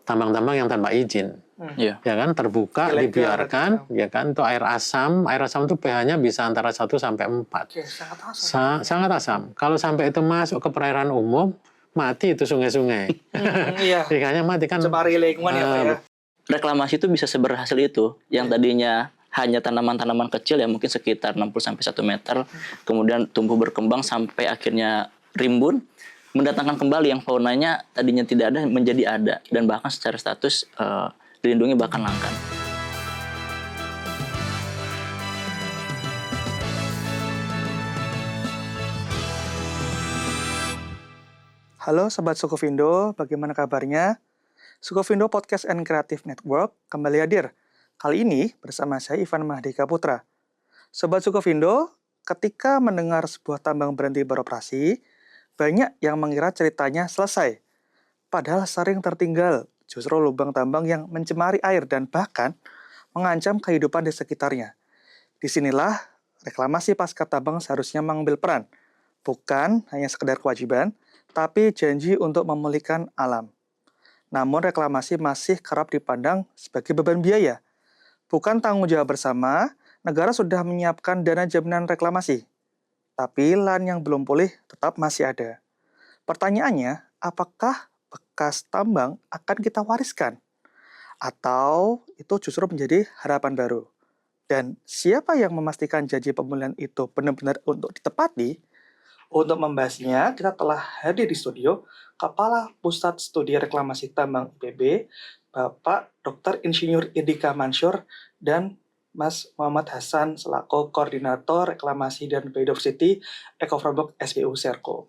tambang-tambang yang tanpa izin. Ya kan, terbuka, Ilegal, dibiarkan, ya kan, itu air asam itu pH-nya bisa antara 1 sampai 4. Oke, sangat asam. Sangat asam. Kalau sampai itu masuk ke perairan umum, mati itu sungai-sungai. Iya. Ikannya mati kan. Cemari lingkungan ya Pak ya. Reklamasi itu bisa seberhasil itu. Yang tadinya hanya tanaman-tanaman kecil yang mungkin sekitar 60 sampai 1 meter, kemudian tumbuh berkembang sampai akhirnya rimbun, mendatangkan kembali yang faunanya tadinya tidak ada menjadi ada, dan bahkan secara status dilindungi bahkan langka. Halo Sobat Sukovindo, bagaimana kabarnya? Sukovindo Podcast and Creative Network kembali hadir. Kali ini bersama saya Ivan Mahdika Putra. Sobat Sukovindo, ketika mendengar sebuah tambang berhenti beroperasi, banyak yang mengira ceritanya selesai. Padahal sering tertinggal justru lubang tambang yang mencemari air dan bahkan mengancam kehidupan di sekitarnya. Disinilah reklamasi pasca tambang seharusnya mengambil peran. Bukan hanya sekedar kewajiban, tapi janji untuk memulihkan alam. Namun reklamasi masih kerap dipandang sebagai beban biaya. Bukan tanggung jawab bersama, negara sudah menyiapkan dana jaminan reklamasi. Tapi lahan yang belum pulih tetap masih ada. Pertanyaannya, apakah bekas tambang akan kita wariskan? Atau itu justru menjadi harapan baru? Dan siapa yang memastikan janji pemulihan itu benar-benar untuk ditepati? Untuk membahasnya, kita telah hadir di studio Kepala Pusat Studi Reklamasi Tambang IPB, Bapak Dr. Insinyur Indika Mansur, dan Mas Muhammad Hasan selaku Koordinator Reklamasi dan Biodiversity Ecoframework SBU Serko.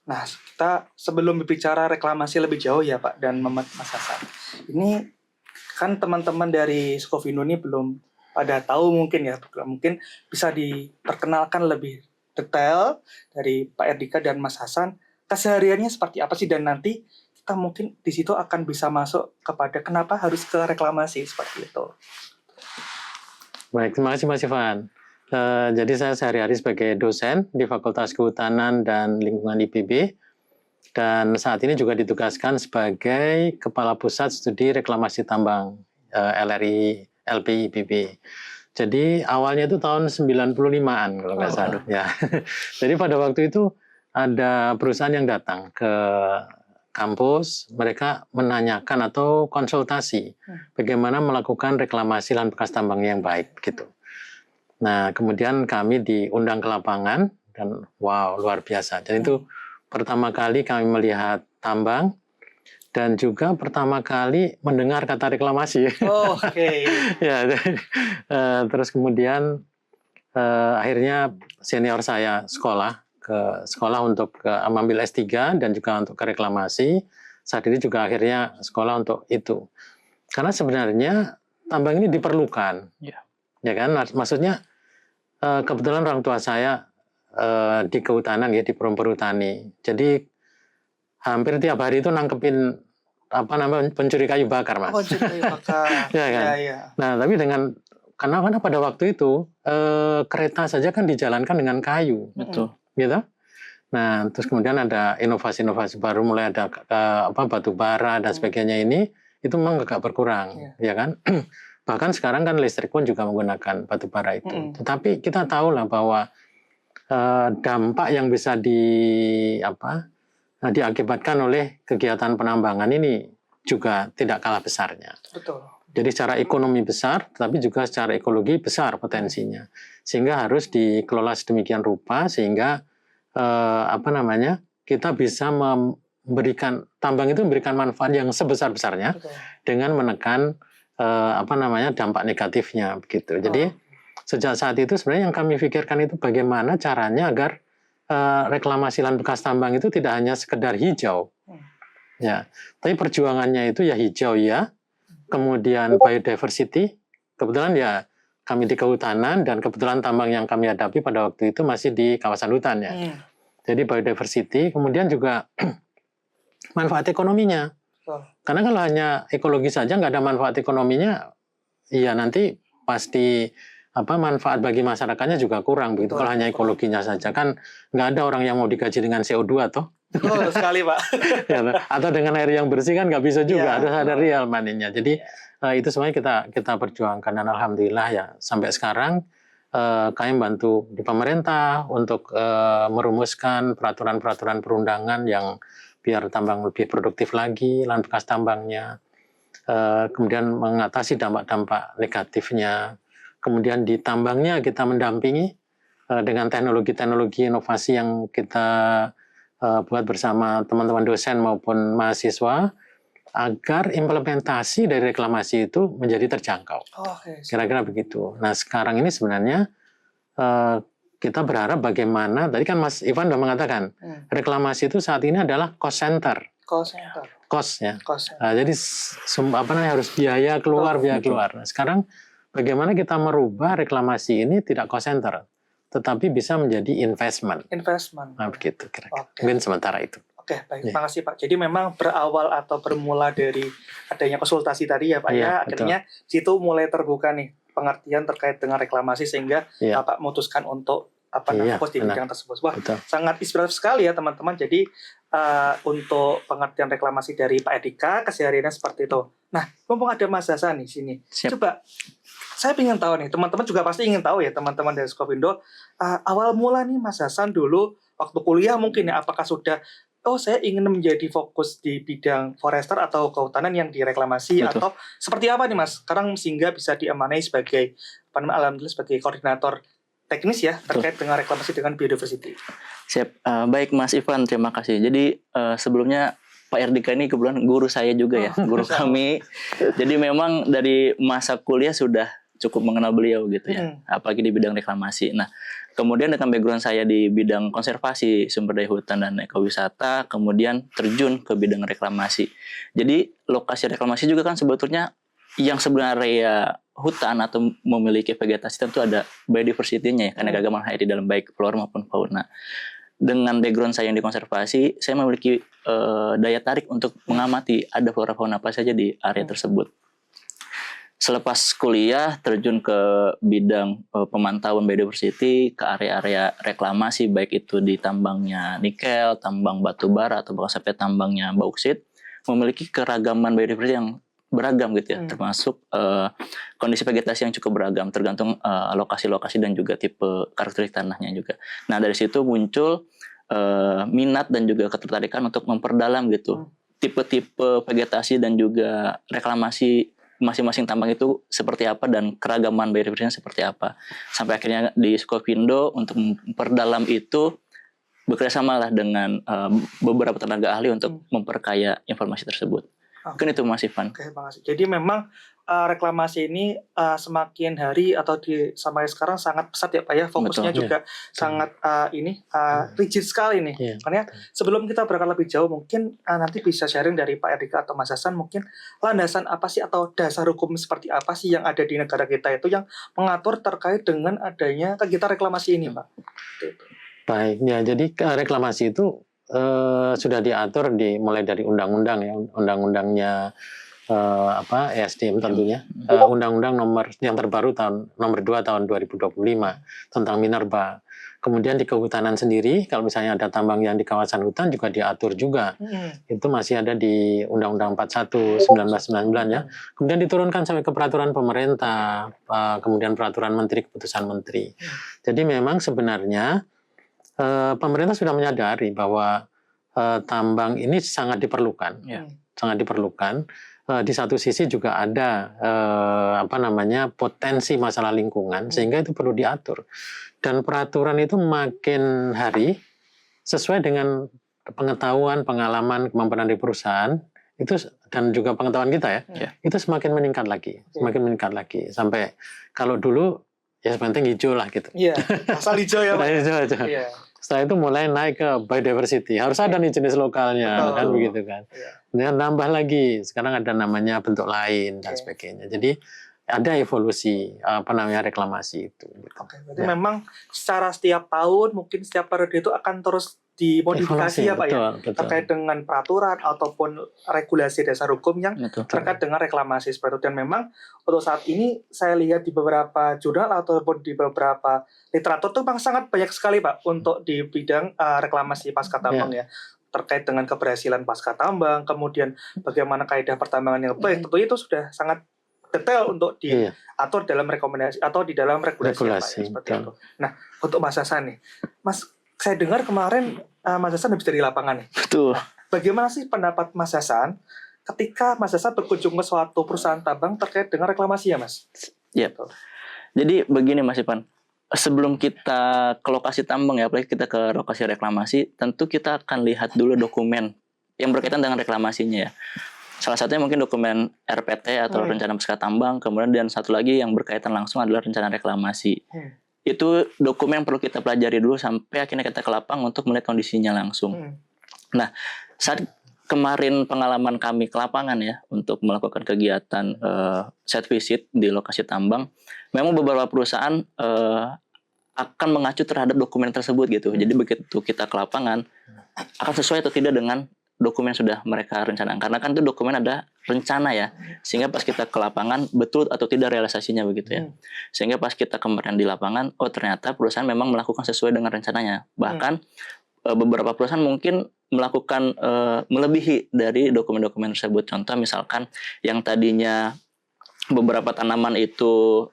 Nah, kita sebelum berbicara reklamasi lebih jauh ya Pak dan Mas Hasan, ini kan teman-teman dari Sukovindo ini belum pada tahu mungkin ya, mungkin bisa diperkenalkan lebih detail dari Pak Indika dan Mas Hasan, kesehariannya seperti apa sih, dan nanti kita mungkin di situ akan bisa masuk kepada kenapa harus ke reklamasi seperti itu. Baik, terima kasih Mas Ivan. Jadi saya sehari-hari sebagai dosen di Fakultas Kehutanan dan Lingkungan IPB, dan saat ini juga ditugaskan sebagai Kepala Pusat Studi Reklamasi Tambang LRI LPI IPB. Jadi awalnya itu tahun 95-an kalau nggak salah. Ya. Jadi pada waktu itu ada perusahaan yang datang ke kampus, mereka menanyakan atau konsultasi bagaimana melakukan reklamasi lahan bekas tambang yang baik gitu. Nah, kemudian kami diundang ke lapangan dan wow, luar biasa. Jadi itu pertama kali kami melihat tambang dan juga pertama kali mendengar kata reklamasi. Oke. Ya, terus kemudian akhirnya senior saya ke sekolah untuk mengambil S3 dan juga untuk ke reklamasi. Saat ini juga akhirnya sekolah untuk itu. Karena sebenarnya tambang ini diperlukan. Ya kan? Maksudnya kebetulan orang tua saya di kehutanan ya, di perhutani. Jadi hampir tiap hari itu nangkepin pencuri kayu bakar, Mas. Pencuri kayu bakar. Ya kan? Ya. Nah, tapi karena pada waktu itu kereta saja kan dijalankan dengan kayu. Betul. Gitu. Nah, terus kemudian ada inovasi-inovasi baru, mulai ada batu bara dan sebagainya ini, itu memang agak berkurang, ya kan? Bahkan sekarang kan listrik pun juga menggunakan batu bara itu. Tetapi kita tahu lah bahwa dampak yang bisa diakibatkan oleh kegiatan penambangan ini juga tidak kalah besarnya. Betul. Jadi secara ekonomi besar, tetapi juga secara ekologi besar potensinya. Sehingga harus dikelola sedemikian rupa sehingga kita bisa memberikan tambang itu memberikan manfaat yang sebesar-besarnya dengan menekan dampak negatifnya begitu. Jadi sejak saat itu sebenarnya yang kami pikirkan itu bagaimana caranya agar reklamasi lahan bekas tambang itu tidak hanya sekedar hijau. Ya, tapi perjuangannya itu ya hijau ya. Kemudian biodiversity, kebetulan ya kami di kehutanan dan kebetulan tambang yang kami hadapi pada waktu itu masih di kawasan hutan ya. Jadi biodiversity, kemudian juga manfaat ekonominya. Karena kalau hanya ekologi saja nggak ada manfaat ekonominya, ya nanti pasti manfaat bagi masyarakatnya juga kurang begitu. Kalau hanya ekologinya saja kan nggak ada orang yang mau digaji dengan CO2 toh. Betul sekali, Pak. Ya, atau dengan air yang bersih kan nggak bisa juga, Iya. harus ada real money-nya. Jadi itu semuanya kita perjuangkan, dan alhamdulillah ya sampai sekarang kami bantu di pemerintah untuk merumuskan peraturan-peraturan perundangan yang biar tambang lebih produktif lagi, lahan bekas tambangnya, kemudian mengatasi dampak-dampak negatifnya. Kemudian di tambangnya kita mendampingi dengan teknologi-teknologi inovasi yang kita buat bersama teman-teman dosen maupun mahasiswa, agar implementasi dari reklamasi itu menjadi terjangkau. Oke. Kira-kira begitu. Nah sekarang ini sebenarnya kita berharap bagaimana, tadi kan Mas Ivan sudah mengatakan, reklamasi itu saat ini adalah cost center. Cost center. Cost ya. Cost. Jadi harus biaya keluar, biaya keluar. Nah, sekarang bagaimana kita merubah reklamasi ini tidak cost center, tetapi bisa menjadi investment. Investment. Nah begitu kira-kira. Oke. Mungkin sementara itu. Oke, baik. Terima kasih Pak. Jadi memang berawal atau bermula dari adanya konsultasi tadi ya Pak ya, akhirnya situ mulai terbuka nih pengertian terkait dengan reklamasi sehingga Bapak memutuskan untuk fokus di bidang tersebut. Wah, sangat inspiratif sekali ya teman-teman. Jadi untuk pengertian reklamasi dari Pak Edika kesehariannya seperti itu. Nah, mumpung ada Mas Hasan di sini. Siap. Coba saya ingin tahu nih, teman-teman juga pasti ingin tahu ya teman-teman dari Skopindo, awal mula nih Mas Hasan dulu waktu kuliah mungkin ya, apakah sudah saya ingin menjadi fokus di bidang forester atau kehutanan yang direklamasi. Betul. Atau seperti apa nih Mas sekarang sehingga bisa diamanai sebagai alhamdulillah sebagai koordinator teknis ya terkait dengan reklamasi dengan biodiversity. Siap. Baik Mas Ivan, terima kasih. Jadi sebelumnya Pak Erdika ini kebetulan guru saya juga ya, guru kami. Jadi memang dari masa kuliah sudah cukup mengenal beliau gitu ya, apalagi di bidang reklamasi. Nah, kemudian dengan background saya di bidang konservasi sumber daya hutan dan ekowisata, kemudian terjun ke bidang reklamasi. Jadi lokasi reklamasi juga kan sebetulnya yang sebenarnya hutan atau memiliki vegetasi tentu ada biodiversity-nya ya, karena keragaman hayati dalam baik flora maupun fauna. Dengan background saya yang di konservasi, saya memiliki daya tarik untuk mengamati ada flora fauna apa saja di area tersebut. Selepas kuliah terjun ke bidang pemantauan biodiversity ke area-area reklamasi baik itu di tambangnya nikel, tambang batu bara atau bahkan sampai tambangnya bauksit, memiliki keragaman biodiversity yang beragam gitu ya, termasuk kondisi vegetasi yang cukup beragam tergantung lokasi-lokasi dan juga tipe karakteristik tanahnya juga. Nah dari situ muncul minat dan juga ketertarikan untuk memperdalam gitu tipe-tipe vegetasi dan juga reklamasi masing-masing tambang itu seperti apa dan keragaman biodiversitasnya seperti apa. Sampai akhirnya di Skopindo untuk memperdalam itu bekerjasama lah dengan beberapa tenaga ahli untuk memperkaya informasi tersebut. Mungkin itu Mas Ivan. Oke, terima kasih. Jadi memang reklamasi ini semakin hari atau sampai sekarang sangat pesat ya Pak ya, fokusnya juga sangat rigid sekali nih. Makanya sebelum kita berangkat lebih jauh mungkin nanti bisa sharing dari Pak Erdika atau Mas Hasan mungkin landasan apa sih atau dasar hukum seperti apa sih yang ada di negara kita itu yang mengatur terkait dengan adanya kegiatan reklamasi ini Pak. Baik, ya jadi reklamasi itu sudah diatur mulai dari undang-undang ya, undang-undangnya ESDM tentunya, undang-undang nomor yang terbaru nomor 2 tahun 2025 tentang minerba. Kemudian di kehutanan sendiri, kalau misalnya ada tambang yang di kawasan hutan juga diatur juga. Itu masih ada di Undang-Undang 41 1999 ya. Kemudian diturunkan sampai ke peraturan pemerintah, kemudian peraturan menteri, keputusan menteri. Jadi memang sebenarnya pemerintah sudah menyadari bahwa tambang ini sangat diperlukan, sangat diperlukan. Di satu sisi juga ada potensi masalah lingkungan sehingga itu perlu diatur, dan peraturan itu makin hari sesuai dengan pengetahuan, pengalaman, kemampuan dari perusahaan itu dan juga pengetahuan kita ya, itu semakin meningkat lagi, sampai kalau dulu ya penting hijau lah gitu. Iya, asal hijau ya Pak. Hijau aja. Iya. Setelah itu mulai naik ke biodiversity. Harus ada nih jenis lokalnya, kan begitu kan. Kemudian nambah lagi, sekarang ada namanya bentuk lain dan sebagainya. Jadi ada evolusi reklamasi itu. Oke, berarti memang secara setiap tahun mungkin setiap periode itu akan terus dimodifikasi ya Pak betul. Terkait dengan peraturan ataupun regulasi dasar hukum yang terkait dengan reklamasi seperti itu. Dan memang untuk saat ini saya lihat di beberapa jurnal ataupun di beberapa literatur itu memang sangat banyak sekali Pak untuk di bidang reklamasi pasca tambang ya. terkait dengan keberhasilan pasca tambang, kemudian bagaimana kaidah pertambangan yang baik, tentunya itu sudah sangat detail untuk diatur dalam rekomendasi atau di dalam regulasi, ya, Pak, ya, seperti itu. Nah, untuk Mas Hasan nih, Mas, saya dengar kemarin Mas Hasan habis dari lapangan nih. Betul. Nah, bagaimana sih pendapat Mas Hasan ketika Mas Hasan berkunjung ke suatu perusahaan tambang terkait dengan reklamasi, ya, Mas? Ya. Jadi begini Mas Ipan, sebelum kita ke lokasi tambang ya, apalagi kita ke lokasi reklamasi, tentu kita akan lihat dulu dokumen yang berkaitan dengan reklamasinya ya. Salah satunya mungkin dokumen RPT atau rencana pasca tambang, kemudian dan satu lagi yang berkaitan langsung adalah rencana reklamasi. Itu dokumen yang perlu kita pelajari dulu sampai akhirnya kita ke lapang untuk melihat kondisinya langsung. Nah, saat kemarin pengalaman kami ke lapangan ya untuk melakukan kegiatan site visit di lokasi tambang, memang beberapa perusahaan akan mengacu terhadap dokumen tersebut gitu. Jadi begitu kita ke lapangan akan sesuai atau tidak dengan dokumen yang sudah mereka rencanakan. Karena kan itu dokumen ada rencana ya, sehingga pas kita ke lapangan betul atau tidak realisasinya begitu ya. Sehingga pas kita kemarin di lapangan, oh ternyata perusahaan memang melakukan sesuai dengan rencananya. Bahkan beberapa perusahaan mungkin melakukan melebihi dari dokumen-dokumen tersebut. Contoh misalkan yang tadinya beberapa tanaman itu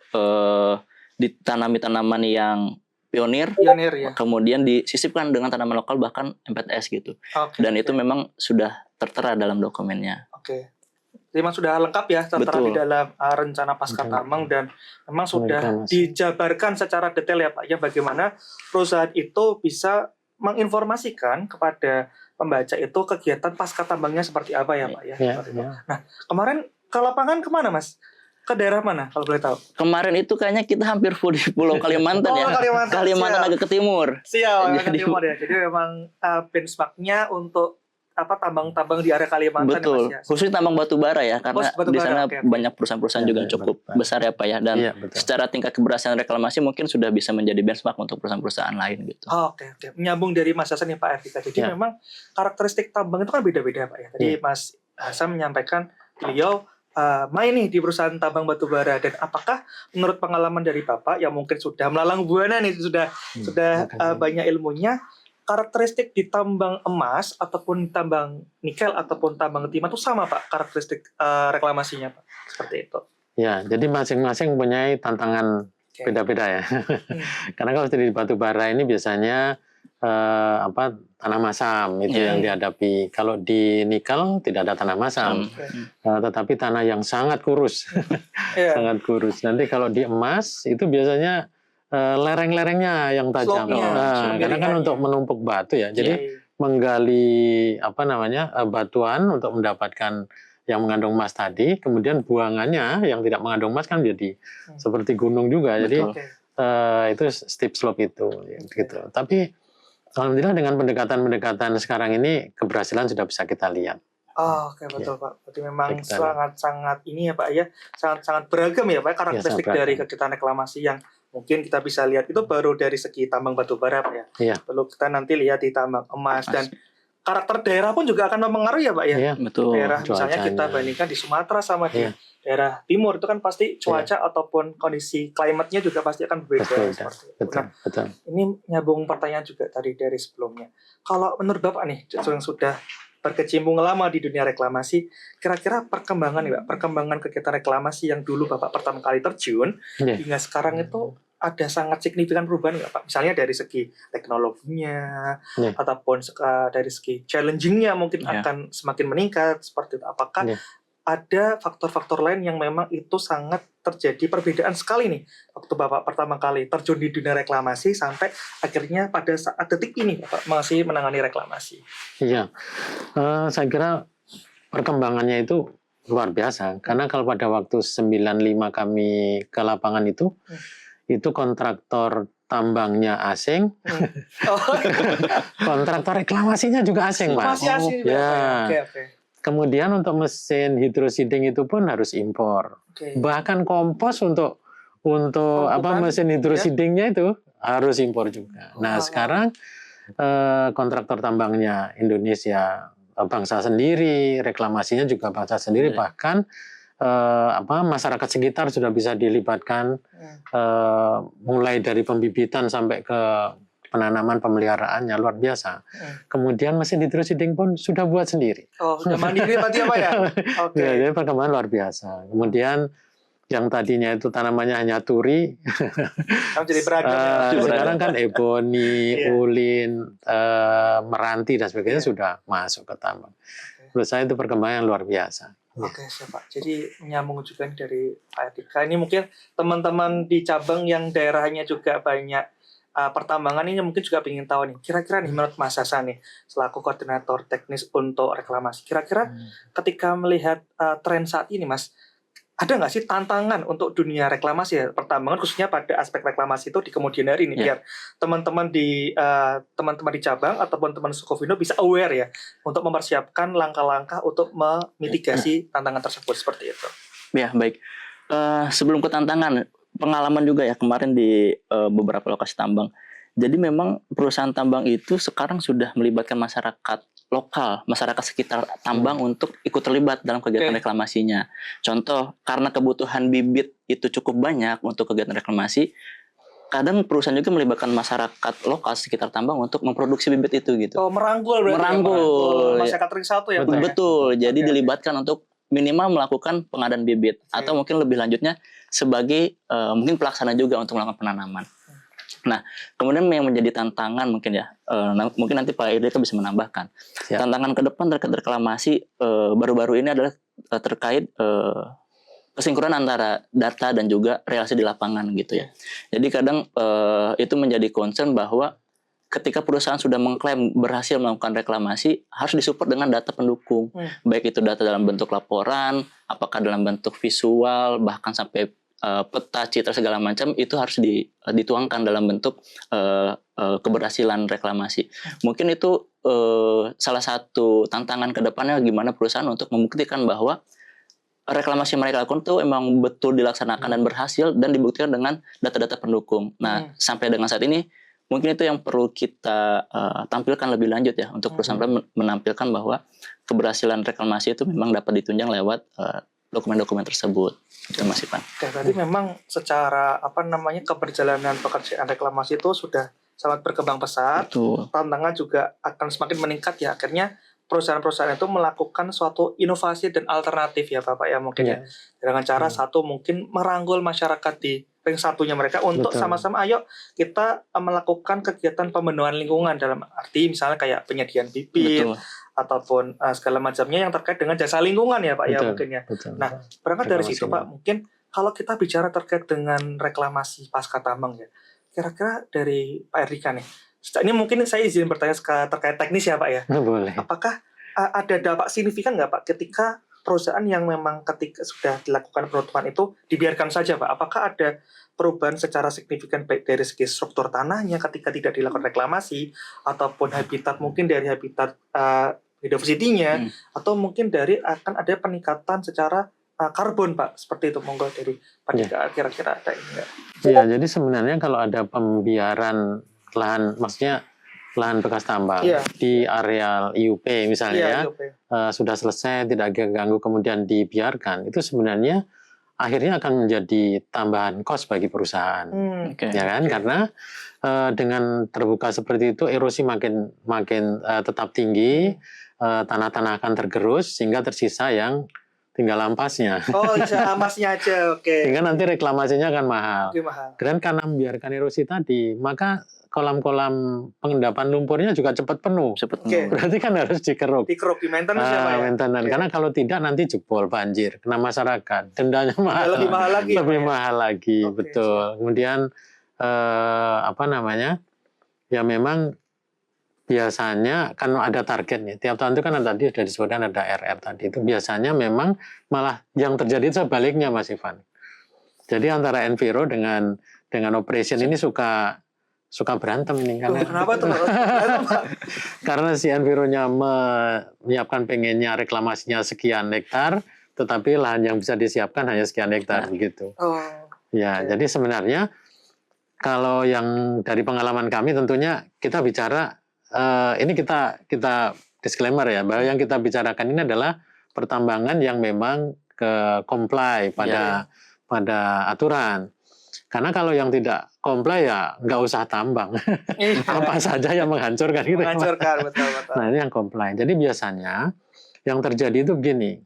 ditanami tanaman yang pionir ya, kemudian disisipkan dengan tanaman lokal bahkan MPTS gitu. Dan itu memang sudah tertera dalam dokumennya. Jadi memang sudah lengkap ya tertera di dalam rencana pasca tambang dan memang sudah dijabarkan secara detail ya Pak ya bagaimana perusahaan itu bisa menginformasikan kepada pembaca itu kegiatan pasca tambangnya seperti apa ya Pak ya. Nah, kemarin ke lapangan kemana Mas? Ke daerah mana kalau boleh tahu? Kemarin itu kayaknya kita hampir full di Pulau Kalimantan ya. Kalimantan agak ke timur. Siap, agak ke timur ya. Jadi memang benchmarknya untuk tambang-tambang di area Kalimantan. Betul. Ya, khususnya tambang batu bara ya, karena di sana banyak perusahaan-perusahaan juga cukup besar ya Pak ya. Dan secara tingkat keberhasilan reklamasi mungkin sudah bisa menjadi benchmark untuk perusahaan-perusahaan lain gitu. Oke. Menyambung dari Mas Hasan nih Pak Ardika. Jadi memang karakteristik tambang itu kan beda-beda Pak ya. Tadi Mas Hasan menyampaikan beliau main nih di perusahaan tambang batubara dan apakah menurut pengalaman dari Bapak yang mungkin sudah melalang buana nih sudah banyak ilmunya karakteristik di tambang emas ataupun tambang nikel ataupun tambang timah itu sama Pak karakteristik reklamasinya Pak seperti itu. Ya, jadi masing-masing punya tantangan beda-beda ya. Karena kalau di batubara ini biasanya tanah masam itu yang dihadapi. Kalau di nikel tidak ada tanah masam, tetapi tanah yang sangat kurus, sangat kurus. Nanti kalau di emas itu biasanya lereng-lerengnya yang tajam. Karena kan untuk menumpuk batu ya. Jadi menggali batuan untuk mendapatkan yang mengandung emas tadi, kemudian buangannya yang tidak mengandung emas kan jadi seperti gunung juga. Jadi itu steep slope itu, gitu. Tapi alhamdulillah dengan pendekatan-pendekatan sekarang ini keberhasilan sudah bisa kita lihat. Oke, betul Pak. Berarti memang sangat-sangat ini ya Pak ya, sangat-sangat beragam ya Pak karakteristik dari kegiatan reklamasi yang mungkin kita bisa lihat itu baru dari segi tambang batubara Pak ya. Perlu kita nanti lihat di tambang emas dan karakter daerah pun juga akan mempengaruhi ya Pak ya. Betul. Daerah misalnya kita bandingkan di Sumatera sama di daerah timur itu kan pasti cuaca ataupun kondisi klimatnya juga pasti akan berbeda seperti itu. Nah, ini nyambung pertanyaan juga tadi dari sebelumnya. Kalau menurut Bapak nih yang sudah berkecimpung lama di dunia reklamasi, kira-kira perkembangan nih Pak, perkembangan kegiatan reklamasi yang dulu Bapak pertama kali terjun hingga sekarang itu ada sangat signifikan perubahan nggak Pak? Misalnya dari segi teknologinya ataupun dari segi challenging-nya mungkin akan semakin meningkat seperti itu. Apakah ada faktor-faktor lain yang memang itu sangat terjadi perbedaan sekali nih waktu Bapak pertama kali terjun di dunia reklamasi sampai akhirnya pada saat detik ini Bapak masih menangani reklamasi? Iya, saya kira perkembangannya itu luar biasa karena kalau pada waktu 95 kami ke lapangan itu kontraktor tambangnya asing, kontraktor reklamasinya juga asing Pak. Masih asing Oke. Kemudian untuk mesin hidrosiding itu pun harus impor. Bahkan kompos untuk mesin hidrosidingnya itu harus impor juga. Nah sekarang kontraktor tambangnya Indonesia bangsa sendiri, reklamasinya juga bangsa sendiri. Bahkan masyarakat sekitar sudah bisa dilibatkan mulai dari pembibitan sampai ke penanaman pemeliharaannya luar biasa. Kemudian mesin hidrosiding pun sudah buat sendiri. Oh, sudah mandiri berarti apa ya? Oke. Ya, jadi perkembangan luar biasa. Kemudian yang tadinya itu tanamannya hanya turi, Kamu jadi beragam ya. sekarang kan eboni, Iya. ulin, meranti dan sebagainya sudah masuk ke tambang. Menurut saya itu perkembangan yang luar biasa. Oke, siap Pak. Jadi menyambung juga nih dari Pak Etika. Ini mungkin teman-teman di cabang yang daerahnya juga banyak pertambangan ini mungkin juga ingin tahu nih. Kira-kira nih menurut Mas Hasan nih, selaku koordinator teknis untuk reklamasi. Kira-kira ketika melihat tren saat ini Mas, ada nggak sih tantangan untuk dunia reklamasi ya, pertambangan khususnya pada aspek reklamasi itu di kemudian hari ini, biar teman-teman di cabang ataupun teman Sukovindo bisa aware ya untuk mempersiapkan langkah-langkah untuk memitigasi tantangan tersebut seperti itu. Ya, baik. Sebelum ke tantangan, pengalaman juga ya kemarin di beberapa lokasi tambang. Jadi memang perusahaan tambang itu sekarang sudah melibatkan masyarakat lokal, masyarakat sekitar tambang untuk ikut terlibat dalam kegiatan reklamasinya. Contoh, karena kebutuhan bibit itu cukup banyak untuk kegiatan reklamasi, kadang perusahaan juga melibatkan masyarakat lokal sekitar tambang untuk memproduksi bibit itu gitu. Oh, merangkul berarti. Merangkul. Masyarakat ring satu ya, Pak? Betul. Jadi dilibatkan untuk minimal melakukan pengadaan bibit atau mungkin lebih lanjutnya sebagai mungkin pelaksana juga untuk melakukan penanaman. Nah, kemudian yang menjadi tantangan mungkin ya, mungkin nanti Pak Idrika bisa menambahkan. Siap. Tantangan ke depan terkait reklamasi baru-baru ini adalah terkait kesinkronan antara data dan juga realisasi di lapangan gitu ya. Jadi kadang itu menjadi concern bahwa ketika perusahaan sudah mengklaim berhasil melakukan reklamasi, harus disupport dengan data pendukung. Baik itu data dalam bentuk laporan, apakah dalam bentuk visual, bahkan sampai peta, citra segala macam itu harus dituangkan dalam bentuk keberhasilan reklamasi. Mungkin itu salah satu tantangan ke depannya gimana perusahaan untuk membuktikan bahwa reklamasi yang mereka lakukan itu emang betul dilaksanakan dan berhasil dan dibuktikan dengan data-data pendukung. Nah, sampai dengan saat ini mungkin itu yang perlu kita tampilkan lebih lanjut ya untuk perusahaan menampilkan bahwa keberhasilan reklamasi itu memang dapat ditunjang lewat dokumen-dokumen tersebut. Itu Mas Ivan. Oke, berarti memang secara keberjalanan pekerjaan reklamasi itu sudah sangat berkembang pesat. Betul. Tantangan juga akan semakin meningkat ya. Akhirnya perusahaan-perusahaan itu melakukan suatu inovasi dan alternatif ya Bapak ya mungkin ya. Dengan cara satu mungkin merangkul masyarakat di ring satunya mereka untuk sama-sama ayo kita melakukan kegiatan pembenahan lingkungan dalam arti misalnya kayak penyediaan bibit. Betul. Ataupun segala macamnya yang terkait dengan jasa lingkungan ya Pak ya mungkin ya. Nah, berangkat dari situ Pak, mungkin kalau kita bicara terkait dengan reklamasi pasca tambang ya, kira-kira dari Pak Erdika nih, ini mungkin saya izin bertanya terkait teknis ya Pak ya. Boleh. Apakah ada dampak signifikan nggak Pak ketika perusahaan yang memang ketika sudah dilakukan penutupan itu dibiarkan saja Pak? Apakah ada perubahan secara signifikan baik dari segi struktur tanahnya ketika tidak dilakukan reklamasi ataupun habitat mungkin dari habitat biodiversity-nya atau mungkin dari akan ada peningkatan secara karbon Pak, seperti itu monggo dari Pak Dika kira-kira ada ini enggak? Ya, jadi sebenarnya kalau ada pembiaran lahan, maksudnya lahan bekas tambang di areal IUP misalnya sudah selesai tidak ganggu kemudian dibiarkan, itu sebenarnya akhirnya akan menjadi tambahan kos bagi perusahaan, ya kan? Karena dengan terbuka seperti itu erosi makin tetap tinggi, tanah-tanah akan tergerus sehingga tersisa yang tinggal ampasnya. Oh, bisa ampasnya aja, oke. Sehingga nanti reklamasinya akan mahal. Mahal. Dan karena membiarkan erosi tadi, maka kolam-kolam pengendapan lumpurnya juga cepat penuh. Berarti kan harus dikeruk. Di maintenance ya Pak ya? Maintenance. Karena kalau tidak nanti jebol, banjir, kena masyarakat. Dendanya mahal. Lebih mahal lagi. Lebih mahal lagi, betul. Kemudian ya memang biasanya kan ada targetnya. Tiap tahun itu kan tadi sudah disebutkan ada RR tadi. Itu biasanya memang malah yang terjadi sebaliknya Mas Ivan. Jadi antara Enviro dengan operation ini suka berantem ini karena kenapa tuh? Karena si Enviro-nya menyiapkan pengennya reklamasinya sekian hektar, tetapi lahan yang bisa disiapkan hanya sekian hektar begitu. Ya, jadi sebenarnya kalau yang dari pengalaman kami tentunya kita bicara ini kita disclaimer ya bahwa yang kita bicarakan ini adalah pertambangan yang memang comply pada aturan. Karena kalau yang tidak comply ya nggak usah tambang. Iya. Apa saja yang menghancurkan gitu. Menghancurkan, betul. Nah, ini yang comply. Jadi biasanya yang terjadi itu begini.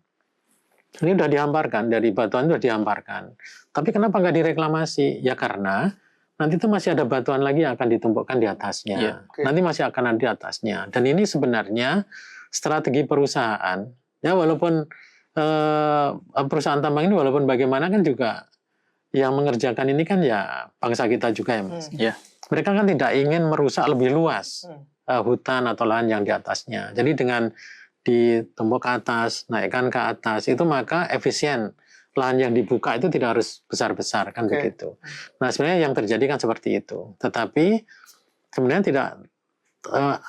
Ini udah dihamparkan, dari batuan itu udah dihamparkan. Tapi kenapa nggak direklamasi? Ya karena nanti itu masih ada batuan lagi yang akan ditumpukkan di atasnya. Iya. Nanti masih akan ada di atasnya. Dan ini sebenarnya strategi perusahaan. Ya walaupun perusahaan tambang ini walaupun bagaimana kan juga yang mengerjakan ini kan ya bangsa kita juga ya Mas. Iya. Mereka kan tidak ingin merusak lebih luas hutan atau lahan yang di atasnya. Jadi dengan ditumpuk ke atas, naikkan ke atas, itu maka efisien. Lahan yang dibuka itu tidak harus besar-besar kan begitu. Nah sebenarnya yang terjadi kan seperti itu. Tetapi sebenarnya tidak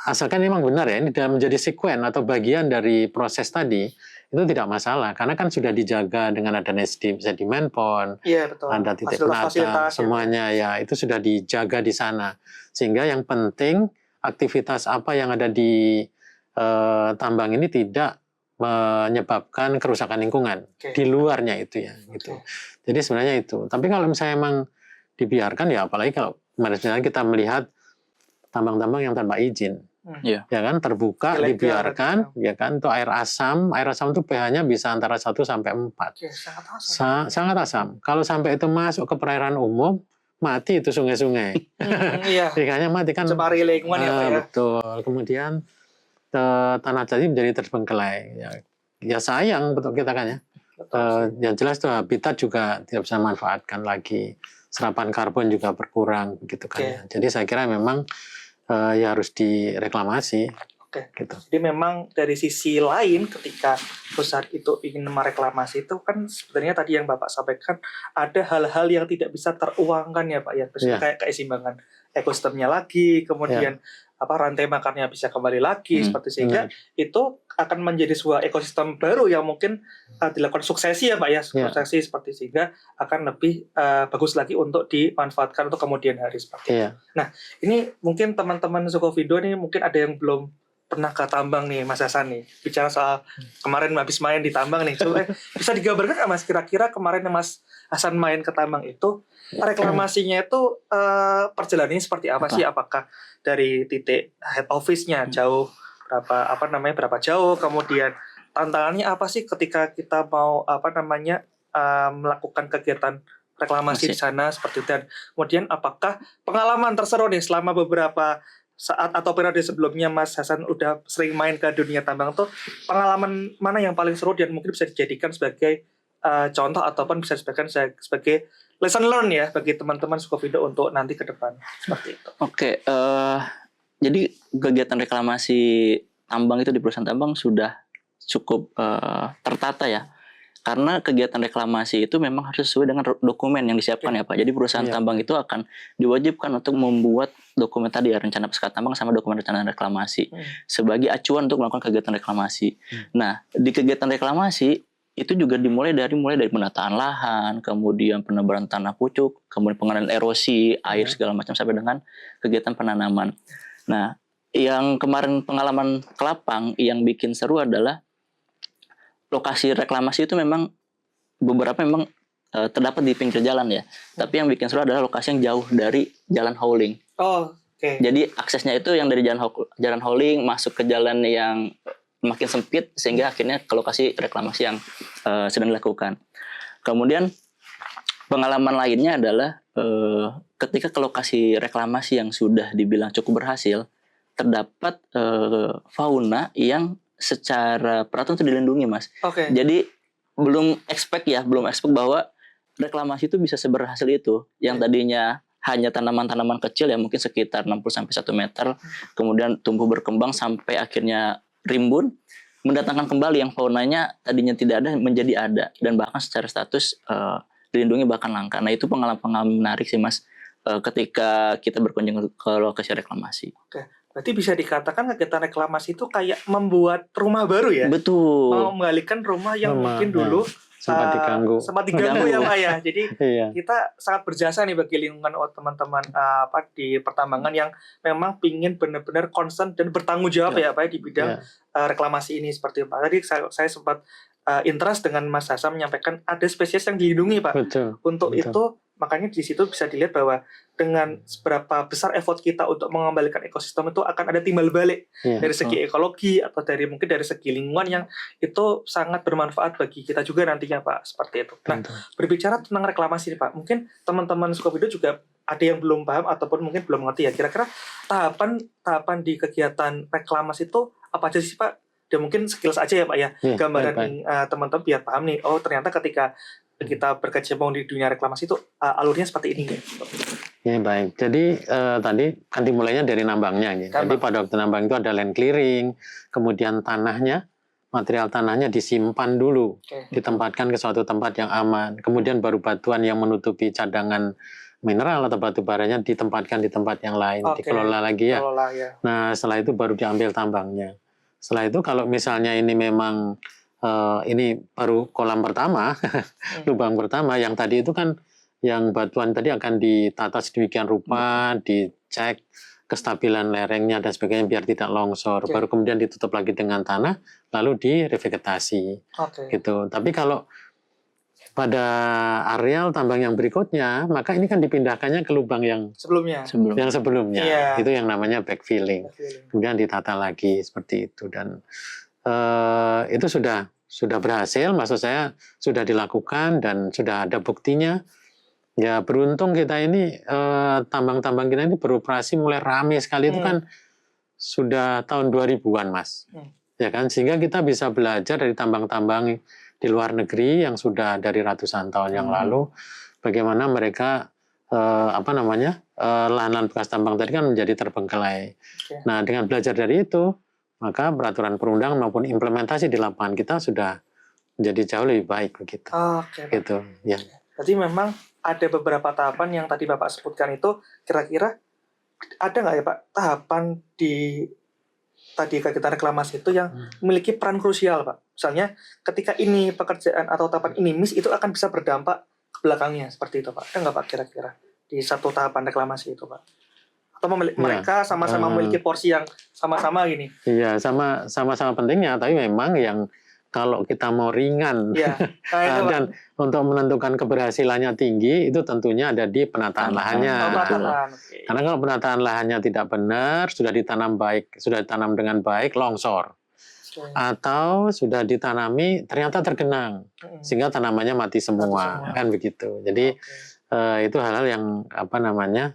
asalkan memang benar ya ini tidak menjadi sekuen atau bagian dari proses tadi itu tidak masalah karena kan sudah dijaga dengan ada sedimen pond, ada titik penata, semuanya ya itu sudah dijaga di sana sehingga yang penting aktivitas apa yang ada di tambang ini tidak menyebabkan kerusakan lingkungan di luarnya itu ya gitu. Jadi sebenarnya itu. Tapi kalau misalnya emang dibiarkan ya apalagi kalau misalnya kita melihat tambang-tambang yang tanpa izin. Ya kan terbuka dibiarkan ya kan untuk air asam itu pH-nya bisa antara 1 sampai 4. Sangat asam. Kalau sampai itu masuk ke perairan umum mati itu sungai-sungai. Ikannya mati kan. Cemari lingkungan ya Pak ya. Betul. Kemudian tanah jadi menjadi terbengkelai. Ya sayang betul kita kan ya. Yang jelas tuh habitat juga tidak bisa manfaatkan lagi. Serapan karbon juga berkurang begitu kan ya. Jadi saya kira memang ya harus direklamasi. Gitu. Jadi memang dari sisi lain ketika perusahaan itu ingin mereklamasi itu kan sebenarnya tadi yang Bapak sampaikan ada hal-hal yang tidak bisa teruangkan ya Pak ya. Kayak keseimbangan ekosistemnya lagi, kemudian rantai makarnya bisa kembali lagi seperti sehingga itu akan menjadi sebuah ekosistem baru yang mungkin dilakukan suksesi ya Pak ya, suksesi seperti sehingga akan lebih bagus lagi untuk dimanfaatkan untuk kemudian hari seperti itu. Nah, ini mungkin teman-teman Sukovindo nih mungkin ada yang belum pernah ke tambang nih Mas Hasan nih, bicara soal kemarin habis main di tambang nih, coba bisa digambarkan nggak Mas kira-kira kemarin Mas Hasan main ke tambang itu reklamasinya itu perjalanannya seperti apa sih? Apakah dari titik head office-nya jauh berapa jauh, kemudian tantangannya apa sih ketika kita mau melakukan kegiatan reklamasi di sana seperti itu, dan kemudian apakah pengalaman terseru nih selama beberapa saat atau periode sebelumnya Mas Hasan udah sering main ke dunia tambang tuh, pengalaman mana yang paling seru dan mungkin bisa dijadikan sebagai contoh ataupun bisa dijadikan sebagai lesson learn ya bagi teman-teman Sukovindo untuk nanti ke depan seperti itu. Jadi kegiatan reklamasi tambang itu di perusahaan tambang sudah cukup tertata ya. Karena kegiatan reklamasi itu memang harus sesuai dengan dokumen yang disiapkan ya Pak. Jadi perusahaan tambang itu akan diwajibkan untuk membuat dokumen tadi ya, rencana pasca tambang sama dokumen rencana reklamasi sebagai acuan untuk melakukan kegiatan reklamasi. Nah, di kegiatan reklamasi itu juga mulai dari penataan lahan, kemudian penebaran tanah pucuk, kemudian pengenalan erosi, air segala macam sampai dengan kegiatan penanaman. Nah, yang kemarin pengalaman Kelapang yang bikin seru adalah lokasi reklamasi itu memang beberapa memang terdapat di pinggir jalan ya. Tapi yang bikin seru adalah lokasi yang jauh dari jalan hauling. Jadi aksesnya itu yang dari jalan hauling masuk ke jalan yang makin sempit sehingga akhirnya ke lokasi reklamasi yang sedang dilakukan. Kemudian pengalaman lainnya adalah ketika ke lokasi reklamasi yang sudah dibilang cukup berhasil, terdapat fauna yang secara peraturan itu dilindungi Mas. Jadi belum expect bahwa reklamasi itu bisa seberhasil itu. Yang tadinya hanya tanaman-tanaman kecil yang mungkin sekitar 60-1 meter, kemudian tumbuh berkembang sampai akhirnya rimbun, mendatangkan kembali yang faunanya tadinya tidak ada menjadi ada, dan bahkan secara status dilindungi bahkan langka. Nah itu pengalaman menarik sih Mas ketika kita berkunjung ke lokasi reklamasi. Berarti bisa dikatakan kegiatan reklamasi itu kayak membuat rumah baru ya? Betul. Mengembalikan rumah yang mungkin dulu sempat diganggu ya Pak ya. Jadi kita sangat berjasa nih bagi lingkungan teman-teman di pertambangan yang memang pingin benar-benar concern dan bertanggung jawab ya Pak ya, di bidang reklamasi ini seperti Pak. Tadi saya sempat interest dengan Mas Hasan menyampaikan ada spesies yang dilindungi Pak. Untuk itu makanya di situ bisa dilihat bahwa dengan seberapa besar effort kita untuk mengembalikan ekosistem itu akan ada timbal balik dari segi ekologi atau mungkin dari segi lingkungan yang itu sangat bermanfaat bagi kita juga nantinya Pak, seperti itu. Nah, berbicara tentang reklamasi nih Pak, mungkin teman-teman Skopindo juga ada yang belum paham ataupun mungkin belum mengerti ya, kira-kira tahapan di kegiatan reklamasi itu apa aja sih Pak? Dan mungkin sekilas aja ya Pak ya, gambaran teman-teman biar paham nih, oh ternyata ketika kita berkecimpung di dunia reklamasi itu alurnya seperti ini. Ya baik, jadi tadi kan dimulainya dari nambangnya. Jadi pada waktu nambang itu ada land clearing, kemudian tanahnya, material tanahnya disimpan dulu, ditempatkan ke suatu tempat yang aman, kemudian baru batuan yang menutupi cadangan mineral atau batu baranya ditempatkan di tempat yang lain, dikelola lagi ya. Nah setelah itu baru diambil tambangnya. Setelah itu kalau misalnya ini memang ini baru kolam pertama, lubang pertama, yang tadi itu kan yang batuan tadi akan ditata sedemikian rupa, dicek kestabilan lerengnya dan sebagainya biar tidak longsor. Baru kemudian ditutup lagi dengan tanah, lalu direvegetasi. Gitu. Tapi kalau pada areal tambang yang berikutnya, maka ini kan dipindahkannya ke lubang yang sebelumnya. Itu yang namanya backfilling. Kemudian ditata lagi seperti itu, dan itu sudah berhasil, maksud saya sudah dilakukan dan sudah ada buktinya. Ya beruntung kita ini tambang-tambang kita ini beroperasi mulai rame sekali itu kan sudah tahun 2000-an Mas. Ya kan, sehingga kita bisa belajar dari tambang-tambang di luar negeri yang sudah dari ratusan tahun yang lalu, bagaimana mereka lahan-lahan bekas tambang tadi kan menjadi terbengkelai. Nah dengan belajar dari itu, maka peraturan perundang maupun implementasi di lapangan kita sudah menjadi jauh lebih baik begitu. Gitu. Ya. Berarti memang ada beberapa tahapan yang tadi Bapak sebutkan itu, kira-kira ada nggak ya Pak tahapan di tadi kegiatan reklamasi itu yang memiliki peran krusial Pak? Misalnya ketika ini pekerjaan atau tahapan ini miss, itu akan bisa berdampak ke belakangnya seperti itu Pak. Ada nggak Pak kira-kira di satu tahapan reklamasi itu Pak? Atau mereka sama-sama memiliki porsi yang sama-sama gini? Iya, sama-sama pentingnya, tapi memang yang kalau kita mau ringan dan untuk menentukan keberhasilannya tinggi, itu tentunya ada di penataan lahannya. Karena kalau penataan lahannya tidak benar, sudah ditanam dengan baik, longsor. Atau sudah ditanami ternyata tergenang, sehingga tanamannya mati semua. Kan begitu. Jadi itu hal-hal yang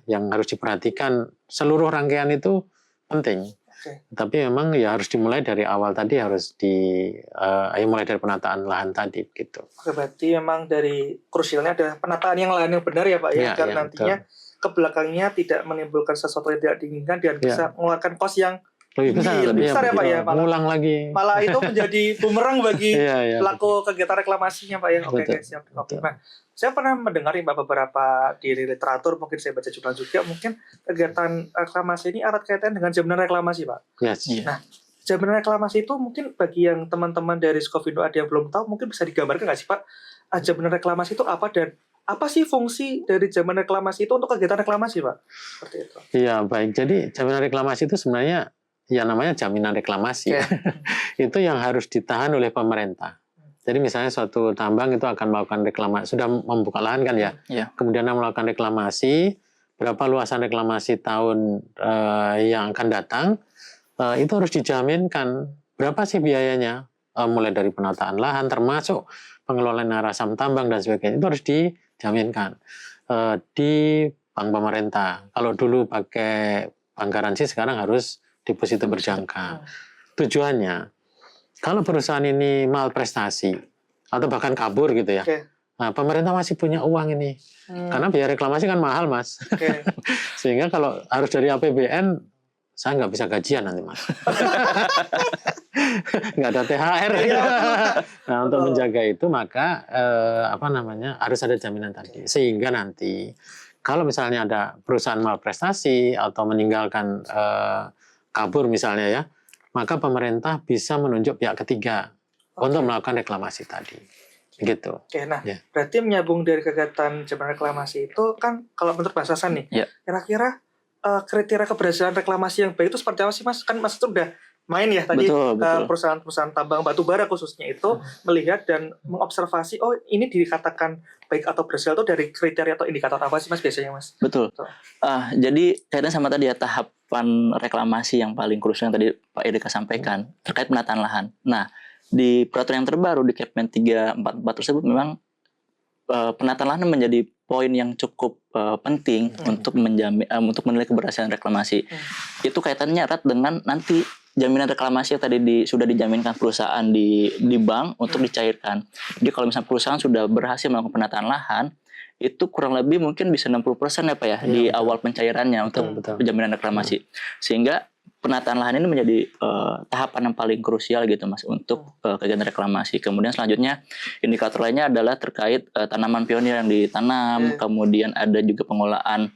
yang harus diperhatikan. Seluruh rangkaian itu penting. Tapi memang ya harus dimulai dari awal tadi, harus mulai dari penataan lahan tadi gitu. Berarti memang dari krusialnya ada penataan yang lahan yang benar ya Pak ya, agar nantinya ke belakangnya tidak menimbulkan sesuatu yang tidak diinginkan dan bisa mengeluarkan kos yang lebih besar ya Pak ya. Ngulang lagi. Malah itu menjadi bumerang bagi pelaku kegiatan reklamasinya Pak ya. Oke guys, siap. Nah, saya pernah mendengar Pak beberapa di literatur, mungkin saya baca juga mungkin kegiatan reklamasi ini erat kaitan dengan jaminan reklamasi Pak. Nah, jaminan reklamasi itu mungkin bagi yang teman-teman dari Skopindo ada yang belum tahu, mungkin bisa digambarkan nggak sih Pak, jaminan reklamasi itu apa dan apa sih fungsi dari jaminan reklamasi itu untuk kegiatan reklamasi Pak? Seperti itu. Iya baik, jadi jaminan reklamasi itu sebenarnya ya namanya jaminan reklamasi. Itu yang harus ditahan oleh pemerintah. Jadi misalnya suatu tambang itu akan melakukan reklamasi, sudah membuka lahan kan ya, kemudian melakukan reklamasi, berapa luasan reklamasi tahun yang akan datang, itu harus dijaminkan berapa sih biayanya, mulai dari penataan lahan, termasuk pengelolaan rasam tambang dan sebagainya, itu harus dijaminkan di bank pemerintah. Kalau dulu pakai bank garansi, sekarang harus deposito berjangka. Tujuannya, kalau perusahaan ini malprestasi atau bahkan kabur gitu ya, nah, pemerintah masih punya uang ini, karena biaya reklamasi kan mahal Mas, sehingga kalau harus dari APBN, saya nggak bisa gajian nanti Mas, nggak ada THR. Nah untuk menjaga itu maka harus ada jaminan tadi, sehingga nanti kalau misalnya ada perusahaan malprestasi atau meninggalkan kabur misalnya ya, maka pemerintah bisa menunjuk pihak ketiga untuk melakukan reklamasi tadi. Gitu. Nah, berarti menyambung dari kegiatan jaminan reklamasi itu kan kalau menurut Mas Hasan nih, kira-kira kriteria keberhasilan reklamasi yang baik itu seperti apa sih Mas? Kan Mas itu udah main ya tadi, Betul. perusahaan-perusahaan tambang batu bara khususnya itu melihat dan mengobservasi, oh ini dikatakan baik atau berhasil itu dari kriteria atau indikator apa sih Mas biasanya Mas? Betul. Jadi kaitannya sama tadi ya, tahapan reklamasi yang paling krusial yang tadi Pak Edeka sampaikan terkait penataan lahan. Nah, di peraturan yang terbaru di Kepmen 344 tersebut memang penataan lahan menjadi poin yang cukup penting untuk menjamin untuk menilai keberhasilan reklamasi. Itu kaitannya erat dengan nanti jaminan reklamasi yang tadi sudah dijaminkan perusahaan di bank untuk dicairkan. Jadi kalau misalnya perusahaan sudah berhasil melakukan penataan lahan, itu kurang lebih mungkin bisa 60% ya Pak ya, di awal pencairannya untuk jaminan reklamasi. Sehingga penataan lahan ini menjadi tahapan yang paling krusial gitu Mas untuk kegiatan reklamasi. Kemudian selanjutnya indikator lainnya adalah terkait tanaman pionir yang ditanam, kemudian ada juga pengolahan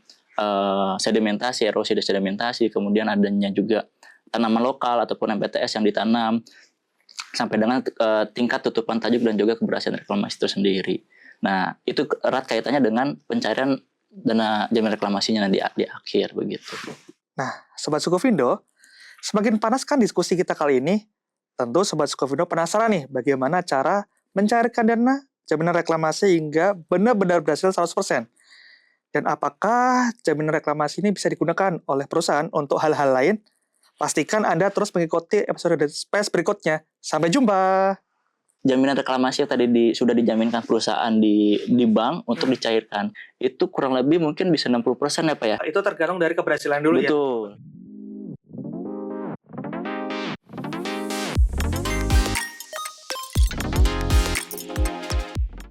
sedimentasi, erosi dan sedimentasi, kemudian adanya juga tanaman lokal ataupun MPTS yang ditanam, sampai dengan tingkat tutupan tajuk dan juga keberhasilan reklamasi itu sendiri. Nah, itu erat kaitannya dengan pencairan dana jaminan reklamasinya di akhir begitu. Nah, Sobat Sukovindo, semakin panas kan diskusi kita kali ini. Tentu Sobat Sukovindo penasaran nih bagaimana cara mencairkan dana jaminan reklamasi hingga benar-benar berhasil 100%. Dan apakah jaminan reklamasi ini bisa digunakan oleh perusahaan untuk hal-hal lain? Pastikan Anda terus mengikuti episode Space berikutnya. Sampai jumpa! Jaminan reklamasi yang tadi sudah dijaminkan perusahaan di bank untuk dicairkan, itu kurang lebih mungkin bisa 60% ya Pak ya? Itu tergantung dari keberhasilan dulu ya? Betul.